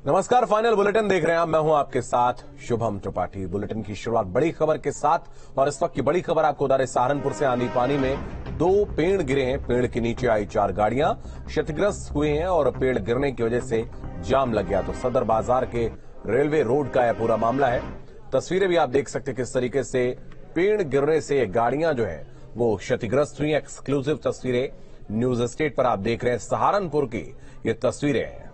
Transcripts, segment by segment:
नमस्कार, final bulletin देख रहे हैं आप। मैं हूं आपके साथ शुभम त्रिपाठी। बुलेटिन की शुरुआत बड़ी खबर के साथ, और इस वक्त की बड़ी खबर आपको बता रहे सहारनपुर से आंधी पानी में 2 पेड़ गिरे हैं। पेड़ के नीचे आई 4 गाड़ियां क्षतिग्रस्त हुई हैं और पेड़ गिरने की वजह से जाम लग गया। तो सदर बाजार के रेलवे रोड का यह पूरा मामला है। तस्वीरें भी आप देख सकते हैं किस तरीके से पेड़ गिरने से गाड़ियां जो है वो क्षतिग्रस्त हुई। एक्सक्लूसिव तस्वीरें न्यूज स्टेट पर आप देख रहे हैं। सहारनपुर की ये तस्वीरें हैं।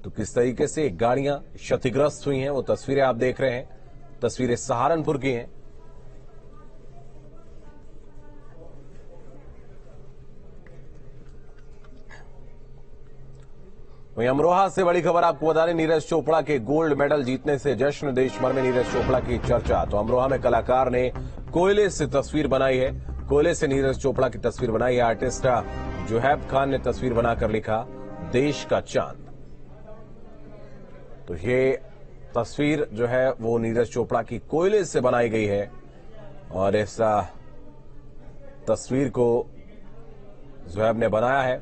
तो किस तरीके से गाड़ियां क्षतिग्रस्त हुई हैं वो तस्वीरें आप देख रहे हैं। तस्वीरें सहारनपुर की हैं। वहीं अमरोहा से बड़ी खबर आपको बता दें, नीरज चोपड़ा के गोल्ड मेडल जीतने से जश्न, देश भर में नीरज चोपड़ा की चर्चा। तो अमरोहा में कलाकार ने कोयले से तस्वीर बनाई है। कोयले से नीरज चोपड़ा की तस्वीर बनाई है। आर्टिस्ट जोहैब खान ने तस्वीर बनाकर लिखा, देश का चांद। तो ये तस्वीर जो है वो नीरज चोपड़ा की कोयले से बनाई गई है और इस तस्वीर को जोहैब ने बनाया है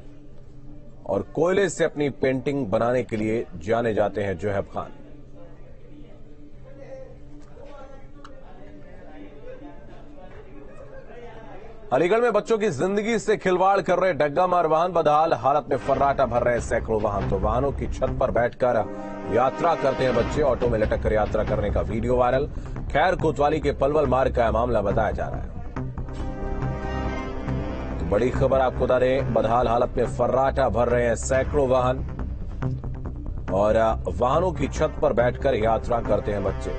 और कोयले से अपनी पेंटिंग बनाने के लिए जाने जाते हैं जोहैब खान। अलीगढ़ में बच्चों की जिंदगी से खिलवाड़ कर रहे डग्गा मार वाहन बदहाल हालत में फर्राटा भर रहे सैकड़ों वाहन। तो वाहनों की छत पर बैठकर यात्रा करते हैं बच्चे। ऑटो में लटक कर यात्रा करने का वीडियो वायरल। खैर कोतवाली के पलवल मार्ग का मामला बताया जा रहा है। तो बड़ी खबर आपको बता दें, बदहाल हालत में फर्राटा भर रहे हैं सैकड़ों वाहन और वाहनों की छत पर बैठकर यात्रा करते हैं बच्चे।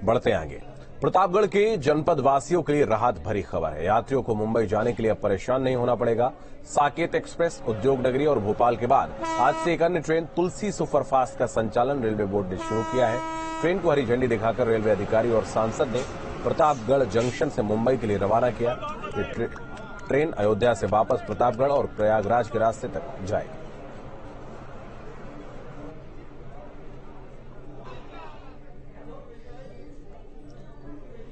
बढ़ते हैं आगे। प्रतापगढ़ के जनपद वासियों के लिए राहत भरी खबर है। यात्रियों को मुंबई जाने के लिए अब परेशान नहीं होना पड़ेगा। साकेत एक्सप्रेस, उद्योग नगरी और भोपाल के बाद आज से एक अन्य ट्रेन तुलसी सुपरफास्ट का संचालन रेलवे बोर्ड ने शुरू किया है। ट्रेन को हरी झंडी दिखाकर रेलवे अधिकारी और सांसद ने प्रतापगढ़ जंक्शन से मुंबई के लिए रवाना किया। ये ट्रेन अयोध्या से वापस प्रतापगढ़ और प्रयागराज के रास्ते तक जाएगी।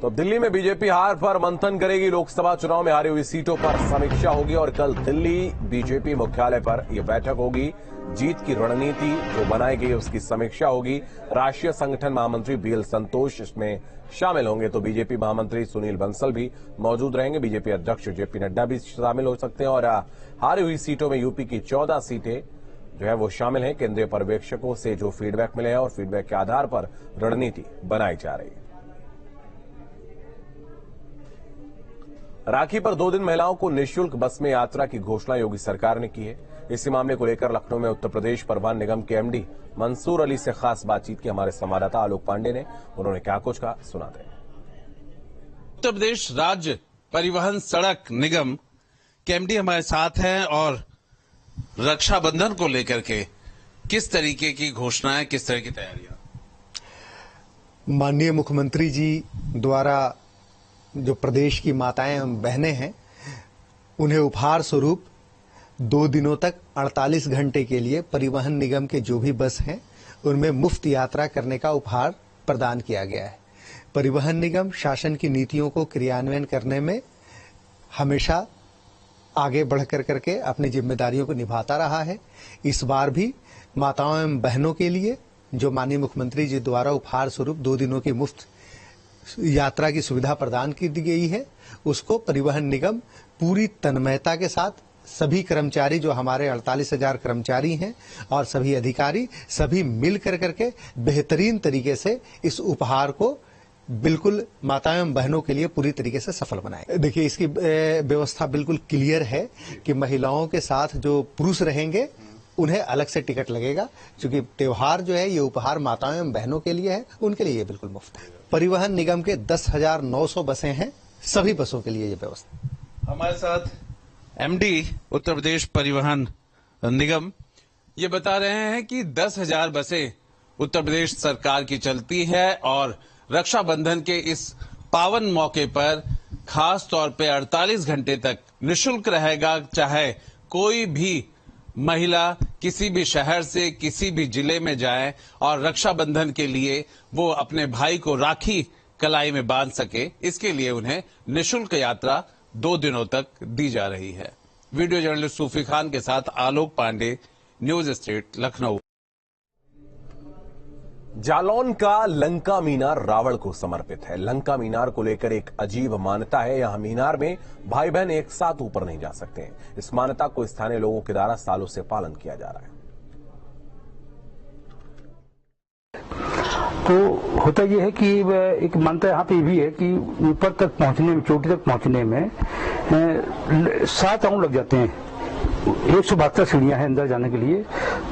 तो दिल्ली में बीजेपी हार पर मंथन करेगी। लोकसभा चुनाव में हारी हुई सीटों पर समीक्षा होगी और कल दिल्ली बीजेपी मुख्यालय पर यह बैठक होगी। जीत की रणनीति जो बनाई गई उसकी समीक्षा होगी। राष्ट्रीय संगठन महामंत्री बीएल संतोष इसमें शामिल होंगे। तो बीजेपी महामंत्री सुनील बंसल भी मौजूद रहेंगे। बीजेपी अध्यक्ष जेपी नड्डा भी शामिल हो सकते हैं और हारी हुई सीटों में यूपी की 14 सीटें जो है वो शामिल हैं। केंद्रीय पर्यवेक्षकों से जो फीडबैक मिले हैं और फीडबैक के आधार पर रणनीति बनाई जा रही है। राखी पर 2 दिन महिलाओं को निःशुल्क बस में यात्रा की घोषणा योगी सरकार ने की है। इसी मामले को लेकर लखनऊ में उत्तर प्रदेश परिवहन निगम के एमडी मंसूर अली से खास बातचीत की हमारे संवाददाता आलोक पांडे ने। उन्होंने क्या कुछ कहा, सुनाते हैं। उत्तर प्रदेश राज्य परिवहन सड़क निगम के एमडी हमारे साथ हैं और रक्षाबंधन को लेकर के किस तरीके की घोषणाएं, किस तरह की तैयारियां? माननीय मुख्यमंत्री जी द्वारा जो प्रदेश की माताएं एवं बहनें हैं उन्हें उपहार स्वरूप 2 दिनों तक 48 घंटे के लिए परिवहन निगम के जो भी बस हैं उनमें मुफ्त यात्रा करने का उपहार प्रदान किया गया है। परिवहन निगम शासन की नीतियों को क्रियान्वयन करने में हमेशा आगे बढ़कर करके अपनी जिम्मेदारियों को निभाता रहा है। इस बार भी माताओं एवं बहनों के लिए जो माननीय मुख्यमंत्री जी द्वारा उपहार स्वरूप 2 दिनों की मुफ्त यात्रा की सुविधा प्रदान की गई है, उसको परिवहन निगम पूरी तन्मयता के साथ सभी कर्मचारी जो हमारे 48,000 कर्मचारी हैं और सभी अधिकारी सभी मिल कर करके बेहतरीन तरीके से इस उपहार को बिल्कुल माताओं एवं बहनों के लिए पूरी तरीके से सफल बनाए। देखिए, इसकी व्यवस्था बिल्कुल क्लियर है कि महिलाओं के साथ जो पुरुष रहेंगे उन्हें अलग से टिकट लगेगा, क्योंकि त्योहार जो है ये उपहार माताओं एवं बहनों के लिए है, उनके लिए ये बिल्कुल मुफ्त है। परिवहन निगम के 10,900 बसें हैं, सभी बसों के लिए ये व्यवस्था। हमारे साथ एमडी उत्तर प्रदेश परिवहन निगम ये बता रहे हैं कि 10,000 बसें उत्तर प्रदेश सरकार की चलती है और रक्षाबंधन के इस पावन मौके पर खास तौर पे 48 घंटे तक निःशुल्क रहेगा। चाहे कोई भी महिला किसी भी शहर से किसी भी जिले में जाए और रक्षाबंधन के लिए वो अपने भाई को राखी कलाई में बांध सके, इसके लिए उन्हें निःशुल्क यात्रा 2 दिनों तक दी जा रही है। वीडियो जर्नलिस्ट सूफी खान के साथ आलोक पांडे, न्यूज स्टेट, लखनऊ। जालौन का लंका मीनार रावण को समर्पित है। लंका मीनार को लेकर एक अजीब मान्यता है। यहां मीनार में भाई बहन एक साथ ऊपर नहीं जा सकते। इस मान्यता को स्थानीय लोगों के द्वारा सालों से पालन किया जा रहा है। तो होता यह है कि एक मान्यता यहाँ पे भी है कि ऊपर तक पहुंचने में, चोटी तक पहुंचने में 7 राउंड लग जाते हैं। 172 सीढ़ियां हैं अंदर जाने के लिए।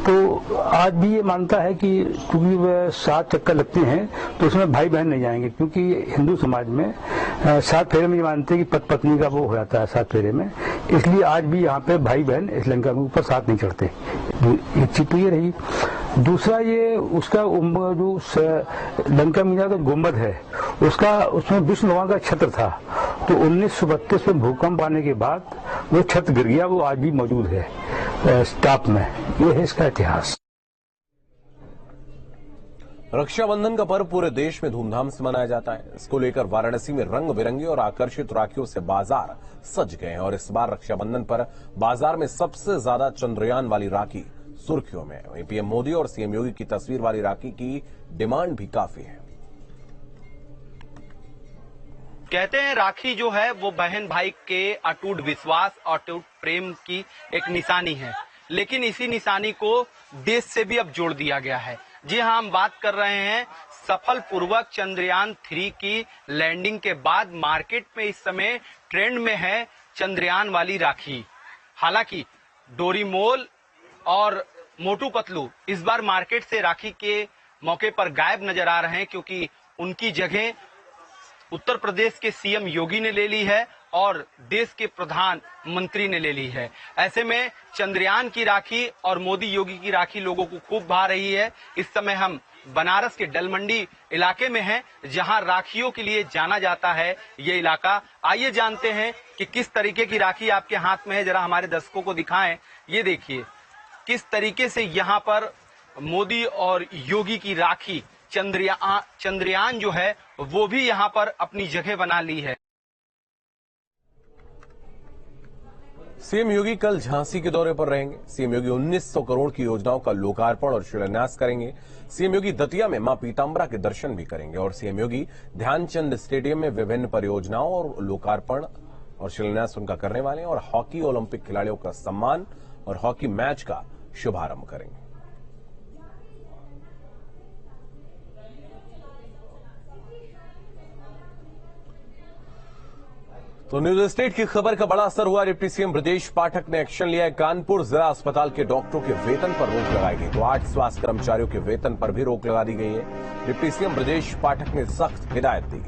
तो आज भी ये मानता है कि क्योंकि वह 7 चक्कर लगते हैं तो उसमें भाई बहन नहीं जाएंगे, क्योंकि हिंदू समाज में 7 फेरे में ये मानते हैं कि पति पत्नी का वो हो जाता है 7 फेरे में। इसलिए आज भी यहाँ पे भाई बहन इस लंका के ऊपर साथ नहीं चढ़ते। एक चीज तो ये रही। दूसरा ये उसका जो लंका मीनार का गुंबद है उसमें विष्णु भगवान का छत्र था। तो 1932 में भूकंप आने के बाद वो छत्र गिर गया। वो आज भी मौजूद है स्टाफ में। ये है इसका इतिहास। रक्षाबंधन का पर्व पूरे देश में धूमधाम से मनाया जाता है। इसको लेकर वाराणसी में रंग बिरंगी और आकर्षित राखियों से बाजार सज गए हैं। और इस बार रक्षाबंधन पर बाजार में सबसे ज्यादा चंद्रयान वाली राखी सुर्खियों में है। पीएम मोदी और सीएम योगी की तस्वीर वाली राखी की डिमांड भी काफी है। कहते हैं राखी जो है वो बहन भाई के अटूट विश्वास और अटूट प्रेम की एक निशानी है, लेकिन इसी निशानी को देश से भी अब जोड़ दिया गया है। जी हाँ, हम बात कर रहे हैं सफल पूर्वक चंद्रयान 3 की लैंडिंग के बाद मार्केट में इस समय ट्रेंड में है चंद्रयान वाली राखी। हालांकि डोरीमोल और मोटू पतलू इस बार मार्केट से राखी के मौके पर गायब नजर आ रहे हैं, क्योंकि उनकी जगह उत्तर प्रदेश के सीएम योगी ने ले ली है और देश के प्रधानमंत्री ने ले ली है। ऐसे में चंद्रयान की राखी और मोदी योगी की राखी लोगों को खूब भा रही है। इस समय हम बनारस के डलमंडी इलाके में हैं, जहां राखियों के लिए जाना जाता है ये इलाका। आइए जानते हैं कि किस तरीके की राखी आपके हाथ में है। जरा हमारे दर्शकों को दिखाएं। ये देखिए किस तरीके से यहाँ पर मोदी और योगी की राखी चंद्रयान जो है वो भी यहाँ पर अपनी जगह बना ली है। सीएम योगी कल झांसी के दौरे पर रहेंगे। सीएम योगी 1900 करोड़ की योजनाओं का लोकार्पण और शिलान्यास करेंगे। सीएम योगी दतिया में मां पीताम्बरा के दर्शन भी करेंगे और सीएम योगी ध्यानचंद स्टेडियम में विभिन्न परियोजनाओं और लोकार्पण और शिलान्यास उनका करने वाले हैं और हॉकी ओलंपिक खिलाड़ियों का सम्मान और हॉकी मैच का शुभारंभ करेंगे। तो न्यूज स्टेट की खबर का बड़ा असर हुआ। डिप्टी सीएम ब्रजेश पाठक ने एक्शन लिया है। कानपुर जिला अस्पताल के डॉक्टरों के वेतन पर रोक लगाई गई, तो 8 स्वास्थ्य कर्मचारियों के वेतन पर भी रोक लगा दी गई है। डिप्टी सीएम ब्रजेश पाठक ने सख्त हिदायत दी।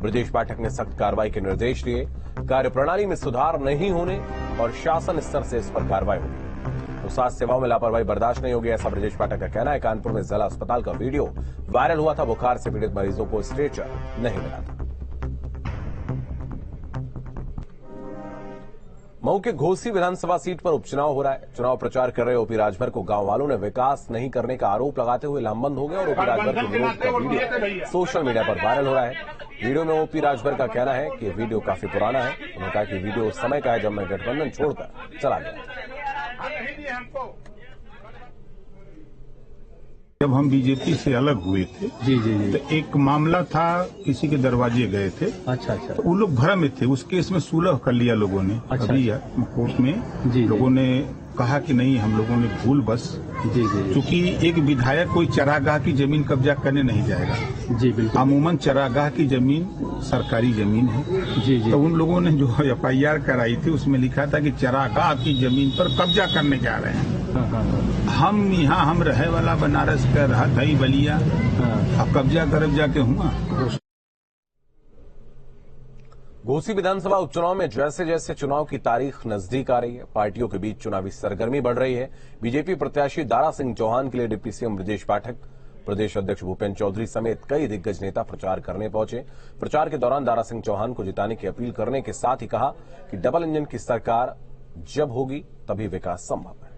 ब्रजेश पाठक ने सख्त कार्रवाई के निर्देश दिए। कार्यप्रणाली में सुधार नहीं होने और शासन स्तर से इस पर कार्रवाई होगी। तो स्वास्थ्य सेवाओं में लापरवाही बर्दाश्त नहीं होगी, ऐसा ब्रजेश पाठक का कहना है। कानपुर में जिला अस्पताल का वीडियो वायरल हुआ था। बुखार से पीड़ित मरीजों को स्ट्रेचर नहीं मिला था। मऊ के घोसी विधानसभा सीट पर उपचुनाव हो रहा है। चुनाव प्रचार कर रहे ओपी राजभर को गांव वालों ने विकास नहीं करने का आरोप लगाते हुए लामबंद हो गए और ओपी राजभर के विरोध का वीडियो सोशल मीडिया पर वायरल हो रहा है। वीडियो में ओपी राजभर का कहना है कि वीडियो काफी पुराना है। उन्होंने कहा कि वीडियो उस समय का है जब मैं गठबंधन छोड़कर चला गया। जब हम बीजेपी से अलग हुए थे जी जी जी। तो एक मामला था, किसी के दरवाजे गए थे। अच्छा अच्छा। तो वो लोग भ्रम में थे। उस केस में सुलह कर लिया लोगों ने। अच्छा, अभी कोर्ट में जी, लोगों ने कहा कि नहीं, हम लोगों ने भूल बस। जी जी। क्योंकि एक विधायक कोई चरागाह की जमीन कब्जा करने नहीं जाएगा। जी बिल्कुल। अमूमन चरागाह की जमीन सरकारी जमीन है। जी जी। तो उन लोगों ने जो FIR कराई थी उसमें लिखा था कि चरागाह की जमीन पर कब्जा करने जा रहे हैं। हम यहाँ हम रहे वाला बनारस का रहा था बलिया, अब कब्जा करब जाके हुआ। घोसी विधानसभा उपचुनाव में जैसे जैसे चुनाव की तारीख नजदीक आ रही है, पार्टियों के बीच चुनावी सरगर्मी बढ़ रही है। बीजेपी प्रत्याशी दारा सिंह चौहान के लिए डिप्टी सीएम ब्रजेश पाठक, प्रदेश अध्यक्ष भूपेन्द्र चौधरी समेत कई दिग्गज नेता प्रचार करने पहुंचे। प्रचार के दौरान दारा सिंह चौहान को जिताने की अपील करने के साथ ही कहा कि डबल इंजन की सरकार जब होगी तभी विकास संभव है।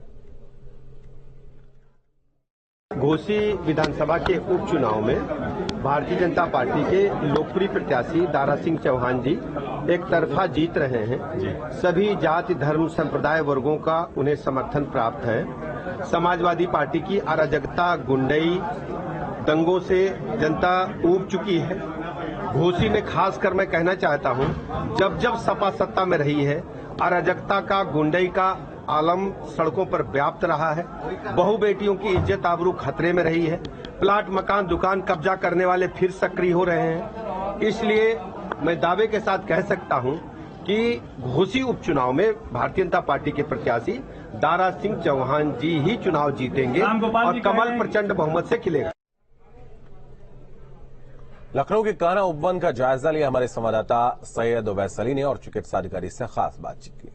घोसी विधानसभा के उपचुनाव में भारतीय जनता पार्टी के लोकप्रिय प्रत्याशी दारा सिंह चौहान जी एक तरफा जीत रहे हैं। सभी जाति धर्म संप्रदाय वर्गों का उन्हें समर्थन प्राप्त है। समाजवादी पार्टी की अराजकता, गुंडई, दंगों से जनता ऊब चुकी है। घोसी में खासकर मैं कहना चाहता हूं, जब जब सपा सत्ता में रही है, अराजकता का, गुंडई का आलम सड़कों पर व्याप्त रहा है। बहु बेटियों की इज्जत आबरू खतरे में रही है। प्लाट, मकान, दुकान कब्जा करने वाले फिर सक्रिय हो रहे हैं। इसलिए मैं दावे के साथ कह सकता हूं कि घोसी उपचुनाव में भारतीय जनता पार्टी के प्रत्याशी दारा सिंह चौहान जी ही चुनाव जीतेंगे और कमल प्रचंड बहुमत से खिलेगा। लखनऊ के कान्हा उपवन का जायजा लिया हमारे संवाददाता सैयद उवैस अली ने और चिकित्सा अधिकारी से खास बातचीत की।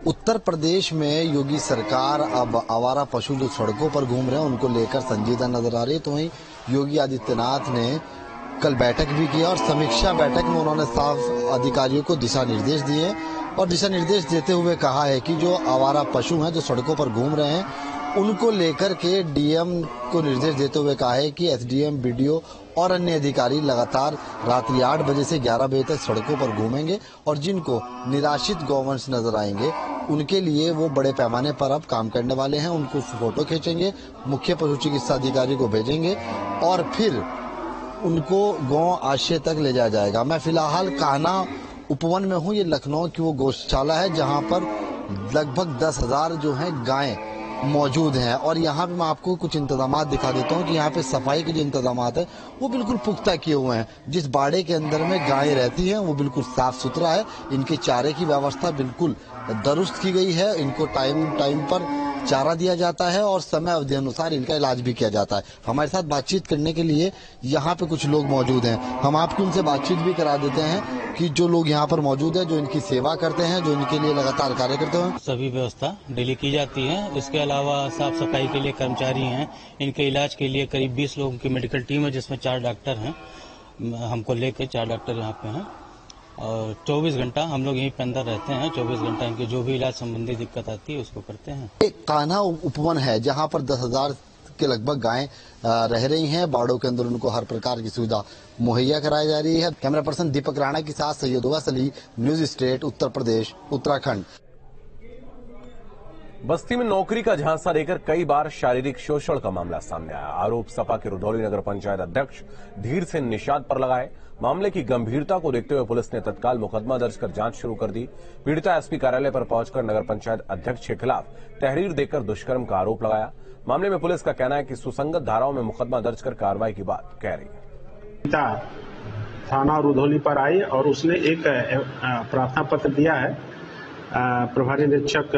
उत्तर प्रदेश में योगी सरकार अब आवारा पशु जो सड़कों पर घूम रहे हैं उनको लेकर संजीदा नजर आ रही है। तो वहीं योगी आदित्यनाथ ने कल बैठक भी की और समीक्षा बैठक में उन्होंने साफ अधिकारियों को दिशा निर्देश दिए और दिशा निर्देश देते हुए कहा है कि जो आवारा पशु हैं जो सड़कों पर घूम रहे हैं उनको लेकर के डीएम को निर्देश देते हुए कहा है कि एसडीएम, बीडीओ और अन्य अधिकारी लगातार रात्रि 8 बजे से 11 बजे तक सड़कों पर घूमेंगे और जिनको निराश्रित गौवंश नजर आएंगे उनके लिए वो बड़े पैमाने पर अब काम करने वाले हैं। उनको फोटो खींचेंगे, मुख्य पशु चिकित्सा अधिकारी को भेजेंगे और फिर उनको गौ आश्रय तक ले जाया जाएगा। मैं फिलहाल कान्हा उपवन में हूँ। ये लखनऊ की वो गौशाला है जहाँ पर लगभग 10,000 जो है गायें मौजूद हैं और यहाँ पे मैं आपको कुछ इंतजामात दिखा देता हूँ कि यहाँ पे सफाई के जो इंतजामात है वो बिल्कुल पुख्ता किए हुए हैं। जिस बाड़े के अंदर में गायें रहती हैं वो बिल्कुल साफ सुथरा है। इनके चारे की व्यवस्था बिल्कुल दुरुस्त की गई है। इनको टाइम पर चारा दिया जाता है और समय अवधि अनुसार इनका इलाज भी किया जाता है। हमारे साथ बातचीत करने के लिए यहाँ पे कुछ लोग मौजूद हैं। हम आपकी उनसे बातचीत भी करा देते हैं कि जो लोग यहाँ पर मौजूद हैं, जो इनकी सेवा करते हैं, जो इनके लिए लगातार कार्य करते हैं। सभी व्यवस्था डेली की जाती है। इसके अलावा साफ सफाई के लिए कर्मचारी हैं। इनके इलाज के लिए करीब 20 लोगों की मेडिकल टीम है जिसमें 4 डॉक्टर हैं। हमको लेकर 4 डॉक्टर यहाँ पे हैं और 24 घंटा हम लोग यहीं पे अंदर रहते हैं। 24 घंटा इनके जो भी इलाज संबंधी दिक्कत आती है उसको करते हैं। एक कान्हा उपवन है जहाँ पर 10,000 के लगभग गायें रह रही हैं। बाड़ों के अंदर उनको हर प्रकार की सुविधा मुहैया कराई जा रही है। कैमरा पर्सन दीपक राणा के साथ सैयद उवैस अली, न्यूज स्टेट, उत्तर प्रदेश, उत्तराखंड। बस्ती में नौकरी का झांसा देकर कई बार शारीरिक शोषण का मामला सामने आया। आरोप सपा के रुधौली नगर पंचायत अध्यक्ष धीर सिंह निषाद पर लगाए। मामले की गंभीरता को देखते हुए पुलिस ने तत्काल मुकदमा दर्ज कर जांच शुरू कर दी। पीड़िता एसपी कार्यालय पर पहुंचकर नगर पंचायत अध्यक्ष के खिलाफ तहरीर देकर दुष्कर्म का आरोप लगाया। मामले में पुलिस का कहना है कि सुसंगत धाराओं में मुकदमा दर्ज कर कार्रवाई की बात कह रही है। थाना रुधौली पर आई और उसने एक प्रार्थना पत्र दिया है प्रभारी निरीक्षक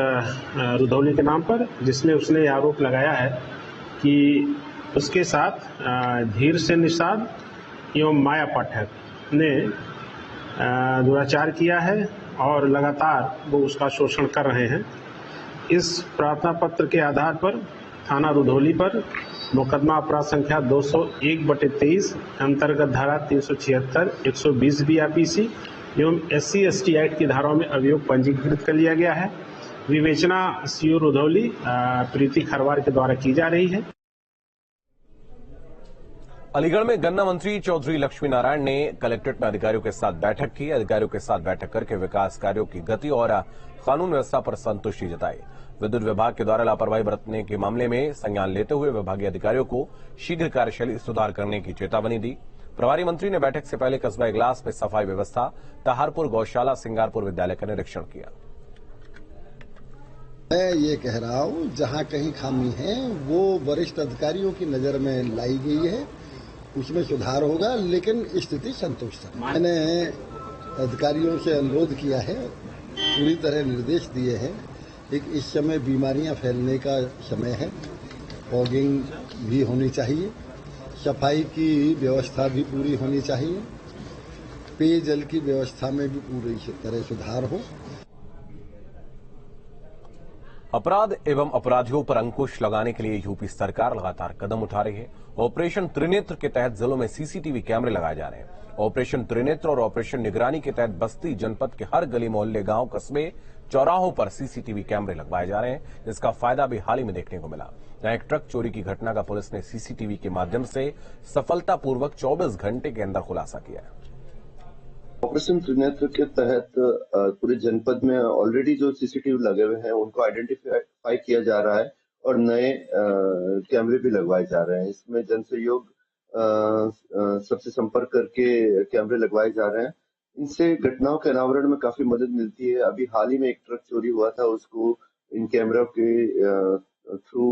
रुधौली के नाम पर, जिसमें उसने आरोप लगाया है कि उसके साथ धीर सिंह निषाद एवं माया पाठक ने दुराचार किया है और लगातार वो उसका शोषण कर रहे हैं। इस प्रार्थना पत्र के आधार पर थाना रुधौली पर मुकदमा अपराध संख्या 201/23 अंतर्गत धारा 376, 120 BRPC एवं SC/ST एक्ट की धाराओं में अभियोग पंजीकृत कर लिया गया है। विवेचना सीओ रुधौली प्रीति खरवार के द्वारा की जा रही है। अलीगढ़ में गन्ना मंत्री चौधरी लक्ष्मी नारायण ने कलेक्ट्रेट में अधिकारियों के साथ बैठक की। अधिकारियों के साथ बैठक करके विकास कार्यों की गति और कानून व्यवस्था पर संतुष्टि जताई। विद्युत विभाग के द्वारा लापरवाही बरतने के मामले में संज्ञान लेते हुए विभागीय अधिकारियों को शीघ्र कार्यशैली सुधार करने की चेतावनी दी। प्रभारी मंत्री ने बैठक से पहले कस्बा इगलास में सफाई व्यवस्था, तहारपुर गौशाला, सिंगारपुर विद्यालय का निरीक्षण किया। मैं ये कह रहा हूँ जहाँ कहीं खामी है वो वरिष्ठ अधिकारियों की नजर में लाई गई है, उसमें सुधार होगा, लेकिन स्थिति संतुष्ट है। मैंने अधिकारियों से अनुरोध किया है, पूरी तरह निर्देश दिए हैं। एक इस समय बीमारियां फैलने का समय है, फॉगिंग भी होनी चाहिए, सफाई की व्यवस्था भी पूरी होनी चाहिए, पेयजल की व्यवस्था में भी पूरी तरह सुधार हो। अपराध एवं अपराधियों पर अंकुश लगाने के लिए यूपी सरकार लगातार कदम उठा रही है। ऑपरेशन त्रिनेत्र के तहत जिलों में सीसीटीवी कैमरे लगाए जा रहे हैं। ऑपरेशन त्रिनेत्र और ऑपरेशन निगरानी के तहत बस्ती जनपद के हर गली मोहल्ले, गांव, कस्बे, चौराहों पर सीसीटीवी कैमरे लगवाए जा रहे हैं, जिसका फायदा भी हाल ही में देखने को मिला। जहां एक ट्रक चोरी की घटना का पुलिस ने सीसीटीवी के माध्यम से सफलतापूर्वक 24 घंटे के अंदर खुलासा किया है। ऑपरेशन त्रिनेत्र के तहत पूरे जनपद में ऑलरेडी जो सीसीटीवी लगे हुए हैं उनको आइडेंटिफाई किया जा रहा है और नए कैमरे भी लगवाए जा रहे हैं। इसमें जन सहयोग सबसे संपर्क करके कैमरे लगवाए जा रहे हैं। इनसे घटनाओं के अनावरण में काफी मदद मिलती है। अभी हाल ही में एक ट्रक चोरी हुआ था, उसको इन कैमरों के थ्रू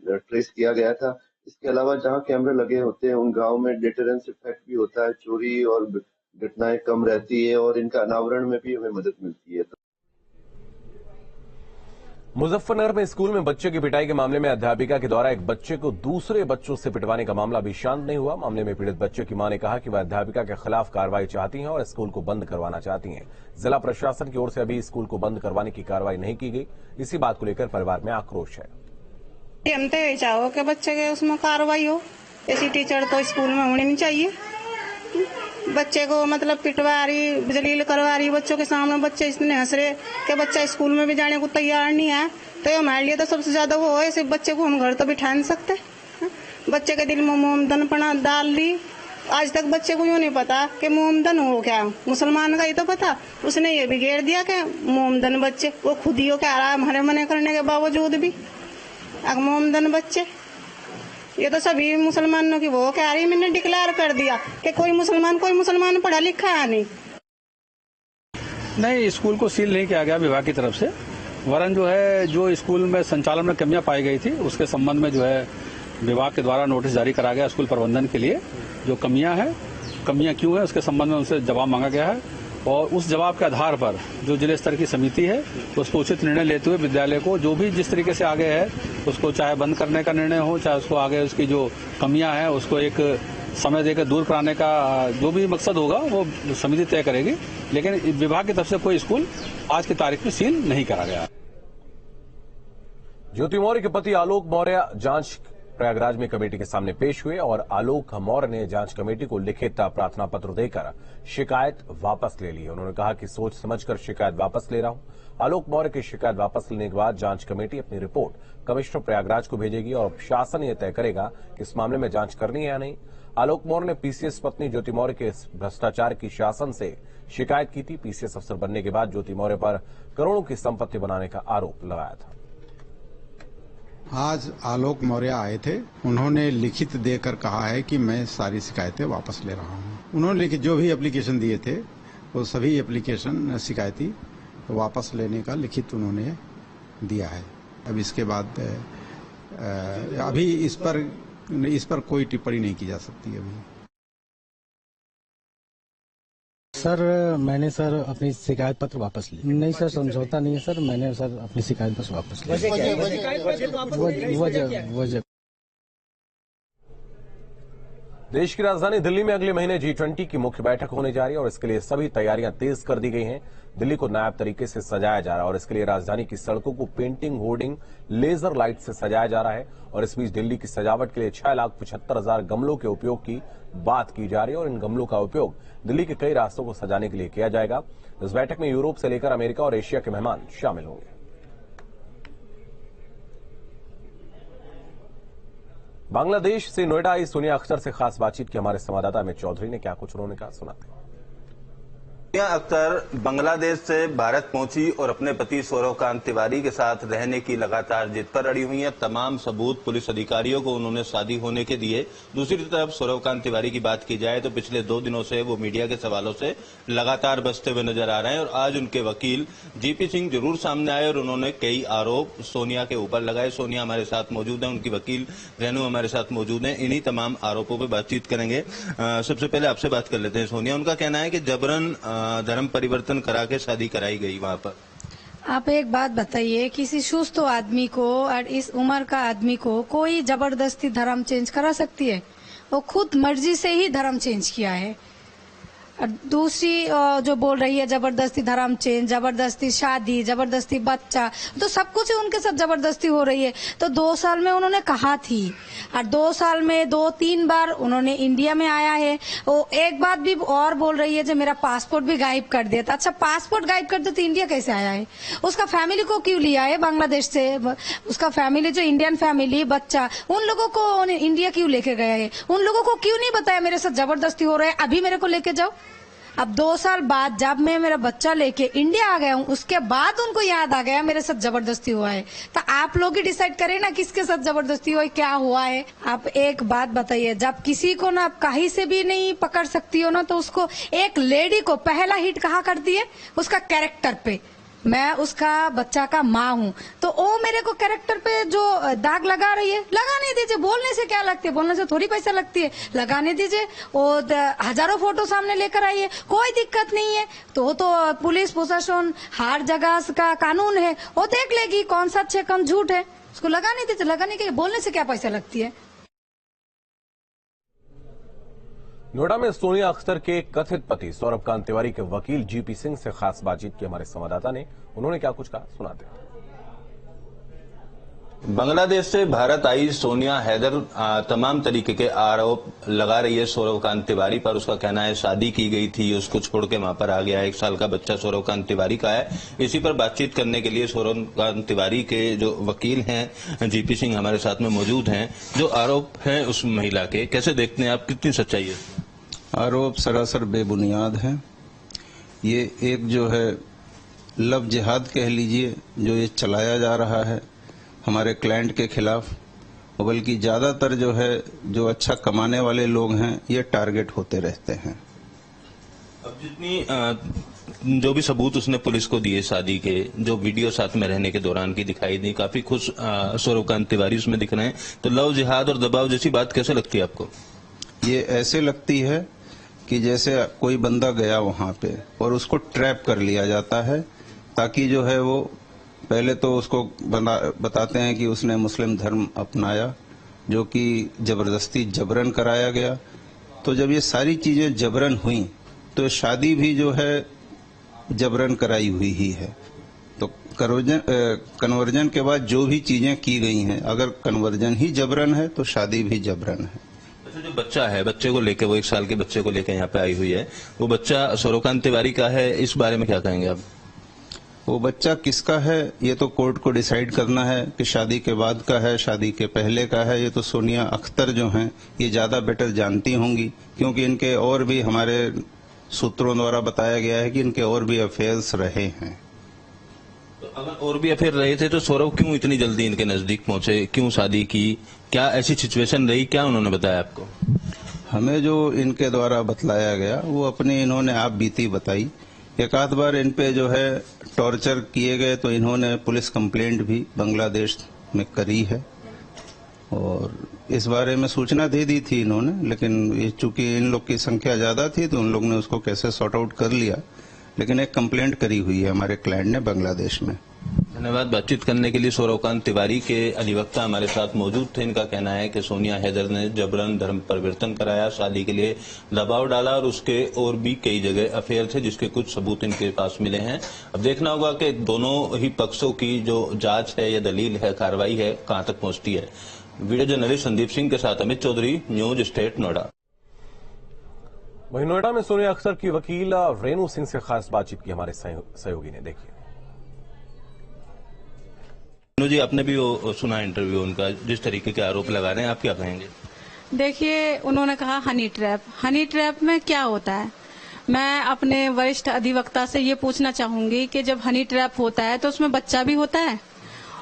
ट्रेस किया गया था। इसके अलावा जहां कैमरे लगे होते हैं उन गांव में डिटरेंस इफेक्ट भी होता है, चोरी और घटनाएं कम रहती है और इनका अनावरण में भी हमें मदद मिलती है। मुजफ्फरनगर में स्कूल में बच्चे की पिटाई के मामले में अध्यापिका के द्वारा एक बच्चे को दूसरे बच्चों से पिटवाने का मामला अभी शांत नहीं हुआ। मामले में पीड़ित बच्चे की मां ने कहा कि वह अध्यापिका के खिलाफ कार्रवाई चाहती हैं और स्कूल को बंद करवाना चाहती हैं। जिला प्रशासन की ओर से अभी स्कूल को बंद करवाने की कार्रवाई नहीं की गई। इसी बात को लेकर परिवार में आक्रोश है। हम तो यही चाहो कि बच्चे के उसमें कार्रवाई हो। ऐसी टीचर तो स्कूल में होनी नहीं चाहिए। बच्चे को मतलब पिटवा रही, जलील करवा रही बच्चों के सामने। बच्चे इतने हंस रहे कि बच्चा स्कूल में भी जाने को तैयार नहीं है। तो हमारे लिए तो सबसे ज्यादा वो है, सिर्फ बच्चे को हम घर तो बिठा नहीं सकते। बच्चे के दिल में मोमदन पना डाल दी। आज तक बच्चे को यूँ नहीं पता कि मोमदन हो क्या, मुसलमान का ही तो पता। उसने ये भी घेर दिया कि मोमदन बच्चे, वो खुद ही कह रहा है हमारे मना करने के बावजूद भी। अब मोमदन बच्चे, ये तो सभी मुसलमानों की वो कह रही, मैंने डिक्लेयर कर दिया कि कोई मुसलमान पढ़ा लिखा है नहीं। स्कूल को सील नहीं किया गया विभाग की तरफ से, वरन जो है जो स्कूल में संचालन में कमियां पाई गई थी उसके संबंध में जो है विभाग के द्वारा नोटिस जारी करा गया स्कूल प्रबंधन के लिए। जो कमियां क्यों है उसके संबंध में उनसे जवाब मांगा गया है और उस जवाब के आधार पर जो जिले स्तर की समिति है उसको उचित निर्णय लेते हुए विद्यालय को जो भी जिस तरीके से आगे है उसको चाहे बंद करने का निर्णय हो, चाहे उसको आगे उसकी जो कमियां हैं उसको एक समय देकर दूर कराने का जो भी मकसद होगा वो समिति तय करेगी। लेकिन विभाग की तरफ से कोई स्कूल आज की तारीख में सील नहीं करा गया। ज्योति मौर्य के पति आलोक मौर्य जांच प्रयागराज में कमेटी के सामने पेश हुए और आलोक मौर्य ने जांच कमेटी को लिखित प्रार्थना पत्र देकर शिकायत वापस ले ली। उन्होंने कहा कि सोच समझकर शिकायत वापस ले रहा हूं। आलोक मौर्य की शिकायत वापस लेने के बाद जांच कमेटी अपनी रिपोर्ट कमिश्नर प्रयागराज को भेजेगी और शासन यह तय करेगा कि इस मामले में जांच करनी है या नहीं। आलोक मौर्य ने पीसीएस पत्नी ज्योति मौर्य के भ्रष्टाचार की शासन से शिकायत की थी। पीसीएस अफसर बनने के बाद ज्योति मौर्य पर करोड़ों की संपत्ति बनाने का आरोप लगाया था। आज आलोक मौर्य आए थे, उन्होंने लिखित देकर कहा है कि मैं सारी शिकायतें वापस ले रहा हूं। उन्होंने जो भी एप्लीकेशन दिए थे वो सभी एप्लीकेशन शिकायती वापस लेने का लिखित उन्होंने दिया है। अब इसके बाद अभी इस पर कोई टिप्पणी नहीं की जा सकती। अभी सर मैंने सर अपनी शिकायत पत्र वापस ली। नहीं सर, समझौता नहीं है सर, मैंने सर अपनी शिकायत पत्र वापस ली। वजह देश की राजधानी दिल्ली में अगले महीने G20 की मुख्य बैठक होने जा रही है और इसके लिए सभी तैयारियां तेज कर दी गई हैं। दिल्ली को नायाब तरीके से सजाया जा रहा है और इसके लिए राजधानी की सड़कों को पेंटिंग, होर्डिंग, लेजर लाइट से सजाया जा रहा है। और इस बीच दिल्ली की सजावट के लिए 6,75,000 गमलों के उपयोग की बात की जा रही है और इन गमलों का उपयोग दिल्ली के कई रास्तों को सजाने के लिए किया जाएगा। इस बैठक में यूरोप से लेकर अमेरिका और एशिया के मेहमान शामिल होंगे। बांग्लादेश से नोएडा आई सोनिया अख्तर से खास बातचीत की हमारे संवाददाता अमित चौधरी ने। क्या कुछ उन्होंने कहा, सुनाते हैं। सोनिया अख्तर बांग्लादेश से भारत पहुंची और अपने पति सौरवकांत तिवारी के साथ रहने की लगातार जिद पर अड़ी हुई हैं। तमाम सबूत पुलिस अधिकारियों को उन्होंने शादी होने के दिए। दूसरी तरफ सौरवकांत तिवारी की बात की जाए तो पिछले 2 दिनों से वो मीडिया के सवालों से लगातार बचते हुए नजर आ रहे हैं और आज उनके वकील जीपी सिंह जरूर सामने आए और उन्होंने कई आरोप सोनिया के ऊपर लगाए। सोनिया हमारे साथ मौजूद है, उनकी वकील रेनू हमारे साथ मौजूद है। इन्हीं तमाम आरोपों पर बातचीत करेंगे। सबसे पहले आपसे बात कर लेते हैं। सोनिया, उनका कहना है कि जबरन धर्म परिवर्तन करा के शादी कराई गई वहां पर। आप एक बात बताइए, किसी सुस्त आदमी को और इस उम्र का आदमी को कोई जबरदस्ती धर्म चेंज करा सकती है? वो खुद मर्जी से ही धर्म चेंज किया है। दूसरी जो बोल रही है जबरदस्ती धर्म चेंज, जबरदस्ती शादी, जबरदस्ती बच्चा, तो सब कुछ उनके साथ जबरदस्ती हो रही है। तो 2 साल में उन्होंने कहा थी और 2 साल में 2-3 बार उन्होंने इंडिया में आया है। वो एक बात भी और बोल रही है जो मेरा पासपोर्ट भी गायब कर दिया था। अच्छा, पासपोर्ट गायब कर दिया तो इंडिया कैसे आया है? उसका फैमिली को क्यों लिया है बांग्लादेश से? उसका फैमिली जो इंडियन फैमिली, बच्चा, उन लोगों को इंडिया क्यों लेके गया है? उन लोगों को क्यों नहीं बताया मेरे साथ जबरदस्ती हो रहा है, अभी मेरे को लेके जाओ? अब 2 साल बाद जब मैं मेरा बच्चा लेके इंडिया आ गया हूँ, उसके बाद उनको याद आ गया मेरे साथ जबरदस्ती हुआ है। तो आप लोग ही डिसाइड करें ना किसके साथ जबरदस्ती हुआ है, क्या हुआ है। आप एक बात बताइए, जब किसी को ना आप कहीं से भी नहीं पकड़ सकती हो ना, तो उसको एक लेडी को पहला हिट कहाँ करती है? उसका कैरेक्टर पे। मैं उसका बच्चा का माँ हूँ, तो वो मेरे को कैरेक्टर पे जो दाग लगा रही है, लगाने दीजिए। बोलने से क्या लगती है? बोलने से थोड़ी पैसा लगती है, लगाने दीजिए। वो हजारों फोटो सामने लेकर आई है, कोई दिक्कत नहीं है। तो पुलिस प्रशासन हर जगह का कानून है, वो देख लेगी कौन सा सच है कौन झूठ है। उसको लगाने दीजिए, लगाने के बोलने से क्या पैसा लगती है। नोएडा में सोनिया अख्तर के कथित पति सौरभ कांत तिवारी के वकील जीपी सिंह से खास बातचीत की हमारे संवाददाता ने। उन्होंने क्या कुछ कहा, सुनाते हैं। बांग्लादेश से भारत आई सोनिया हैदर तमाम तरीके के आरोप लगा रही है सौरभ कांत तिवारी पर। उसका कहना है शादी की गई थी, उसको छोड़ के वहां पर आ गया। 1 साल का बच्चा सौरभ कांत तिवारी का है। इसी पर बातचीत करने के लिए सौरभ कांत तिवारी के जो वकील हैं जीपी सिंह हमारे साथ में मौजूद हैं। जो आरोप है उस महिला के, कैसे देखते हैं आप, कितनी सच्चाई है? आरोप सरासर बेबुनियाद हैं। ये एक जो है लव जिहाद कह लीजिए जो ये चलाया जा रहा है हमारे क्लाइंट के खिलाफ, बल्कि ज्यादातर जो है जो अच्छा कमाने वाले लोग हैं ये टारगेट होते रहते हैं। अब जितनी जो भी सबूत उसने पुलिस को दिए शादी के, जो वीडियो साथ में रहने के दौरान की दिखाई दी, काफी खुश सौरभ कांत तिवारी उसमें दिख रहे हैं। तो लव जिहाद और दबाव जैसी बात कैसे लगती है आपको? ये ऐसे लगती है कि जैसे कोई बंदा गया वहां पे और उसको ट्रैप कर लिया जाता है, ताकि जो है वो पहले तो उसको बताते हैं कि उसने मुस्लिम धर्म अपनाया, जो कि जबरदस्ती जबरन कराया गया। तो जब ये सारी चीजें जबरन हुई तो शादी भी जो है जबरन कराई हुई ही है। तो कन्वर्जन के बाद जो भी चीजें की गई हैं, अगर कन्वर्जन ही जबरन है तो शादी भी जबरन है। जो बच्चा है, बच्चे को लेके, वो 1 साल के बच्चे को लेके यहाँ पे आई हुई है, वो बच्चा सौरभ कांत तिवारी का है। इस बारे में क्या कहेंगे आप? वो बच्चा किसका है ये तो कोर्ट को डिसाइड करना है कि शादी के बाद का है, शादी के पहले का है। ये तो सोनिया अख्तर जो हैं ये ज्यादा बेटर जानती होंगी, क्योंकि इनके और भी हमारे सूत्रों द्वारा बताया गया है कि इनके और भी अफेयर्स रहे हैं। तो अगर और भी अफेयर रहे थे तो सौरभ क्यों इतनी जल्दी इनके नजदीक पहुंचे, क्यों शादी की? क्या ऐसी सिचुएशन रही, क्या उन्होंने बताया आपको? हमें जो इनके द्वारा बतलाया गया वो अपनी इन्होंने आप बीती बताई। एक आध बार इन पे जो है टॉर्चर किए गए तो इन्होंने पुलिस कंप्लेंट भी बांग्लादेश में करी है और इस बारे में सूचना दे दी थी इन्होंने, लेकिन ये चूंकि इन लोग की संख्या ज्यादा थी तो उन लोग ने उसको कैसे सॉर्ट आउट कर लिया, लेकिन एक कंप्लेंट करी हुई है हमारे क्लाइंट ने बांग्लादेश में। धन्यवाद। बातचीत करने के लिए सौरभ कांत तिवारी के अधिवक्ता हमारे साथ मौजूद थे। इनका कहना है कि सोनिया हैदर ने जबरन धर्म परिवर्तन कराया, शादी के लिए दबाव डाला और उसके और भी कई जगह अफेयर थे जिसके कुछ सबूत इनके पास मिले हैं। अब देखना होगा कि दोनों ही पक्षों की जो जांच है या दलील है, कार्रवाई है, कहां तक पहुंचती है। वीडियो जर्नलिस्ट संदीप सिंह के साथ अमित चौधरी, न्यूज स्टेट नोएडा। वहीं नोएडा में सोनिया अख्तर की वकील रेणु सिंह से खास बातचीत की हमारे सहयोगी ने। देखिए रेणु जी, आपने भी वो सुना इंटरव्यू उनका, जिस तरीके के आरोप लगा रहे हैं, आप क्या कहेंगे? देखिए, उन्होंने कहा हनी ट्रैप। हनी ट्रैप में क्या होता है? मैं अपने वरिष्ठ अधिवक्ता से ये पूछना चाहूंगी कि जब हनी ट्रैप होता है तो उसमें बच्चा भी होता है,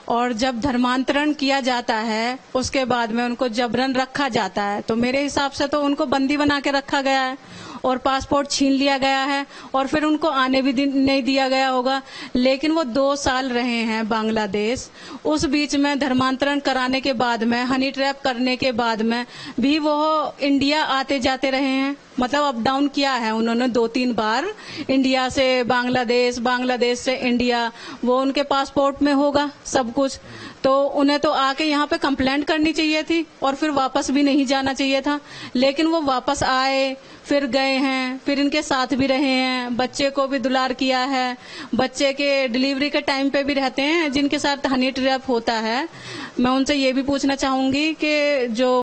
और जब धर्मांतरण किया जाता है उसके बाद में उनको जबरन रखा जाता है, तो मेरे हिसाब से तो उनको बंदी बना के रखा गया है और पासपोर्ट छीन लिया गया है और फिर उनको आने भी नहीं दिया गया होगा। लेकिन वो 2 साल रहे हैं बांग्लादेश, उस बीच में धर्मांतरण कराने के बाद में, हनी ट्रैप करने के बाद में भी वो इंडिया आते जाते रहे हैं। मतलब अप डाउन किया है उन्होंने 2-3 बार, इंडिया से बांग्लादेश, बांग्लादेश से इंडिया, वो उनके पासपोर्ट में होगा सब कुछ। तो उन्हें तो आके यहाँ पे कंप्लेंट करनी चाहिए थी और फिर वापस भी नहीं जाना चाहिए था, लेकिन वो वापस आए, फिर गए हैं, फिर इनके साथ भी रहे हैं, बच्चे को भी दुलार किया है, बच्चे के डिलीवरी के टाइम पे भी रहते हैं जिनके साथ हनी ट्रैप होता है। मैं उनसे ये भी पूछना चाहूंगी कि जो